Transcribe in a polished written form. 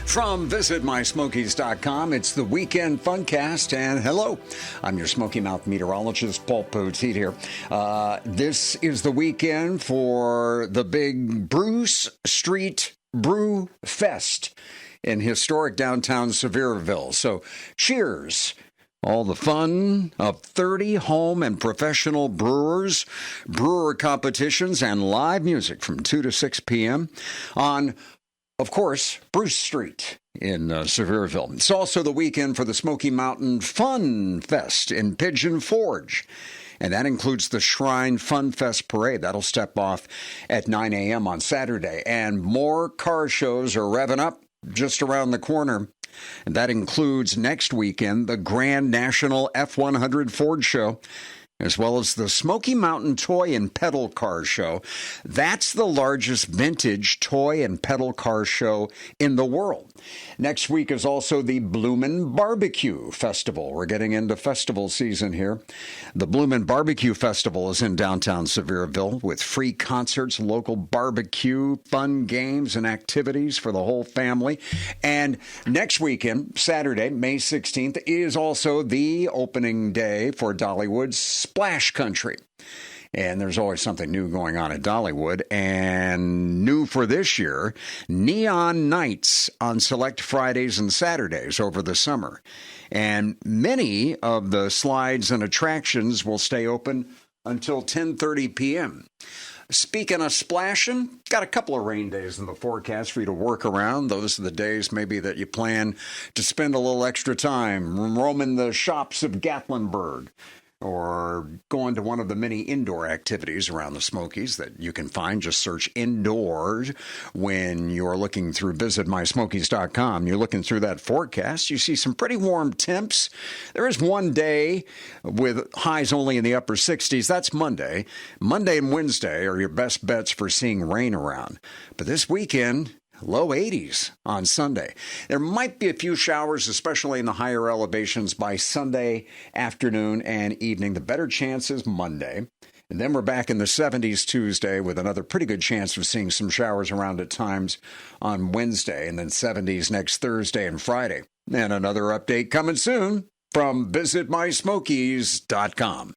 From visitmysmokies.com, it's the Weekend Funcast, and hello, I'm your Smoky Mouth meteorologist, Paul Poteet here. This is the weekend for the big Bruce Street Brewfest in historic downtown Sevierville. So cheers. All the fun of 30 home and professional brewers, brewer competitions, and live music from 2 to 6 p.m. on, of course, Bruce Street in Sevierville. It's also the weekend for the Smoky Mountain Fun Fest in Pigeon Forge. And that includes the Shrine Fun Fest Parade. That'll step off at 9 a.m. on Saturday. And more car shows are revving up just around the corner. And that includes next weekend the Grand National F100 Ford Show, as well as the Smoky Mountain Toy and Pedal Car Show. That's the largest vintage toy and pedal car show in the world. Next week is also the Bloomin' Barbecue Festival. We're getting into festival season here. The Bloomin' Barbecue Festival is in downtown Sevierville with free concerts, local barbecue, fun games, and activities for the whole family. And next weekend, Saturday, May 16th, is also the opening day for Dollywood's Splash Country. And there's always something new going on at Dollywood. And new for this year, neon nights on select Fridays and Saturdays over the summer. And many of the slides and attractions will stay open until 10:30 p.m. Speaking of splashing, got a couple of rain days in the forecast for you to work around. Those are the days maybe that you plan to spend a little extra time roaming the shops of Gatlinburg, or going to one of the many indoor activities around the Smokies that you can find. Just search indoors when you're looking through visitmysmokies.com. You're looking through that forecast. You see some pretty warm temps. There is one day with highs only in the upper 60s. That's Monday. Monday and Wednesday are your best bets for seeing rain around. But this weekend, low 80s on Sunday. There might be a few showers, especially in the higher elevations, by Sunday afternoon and evening. The better chance is Monday. And then we're back in the 70s Tuesday with another pretty good chance of seeing some showers around at times on Wednesday, and then 70s next Thursday and Friday. And another update coming soon from visitmysmokies.com.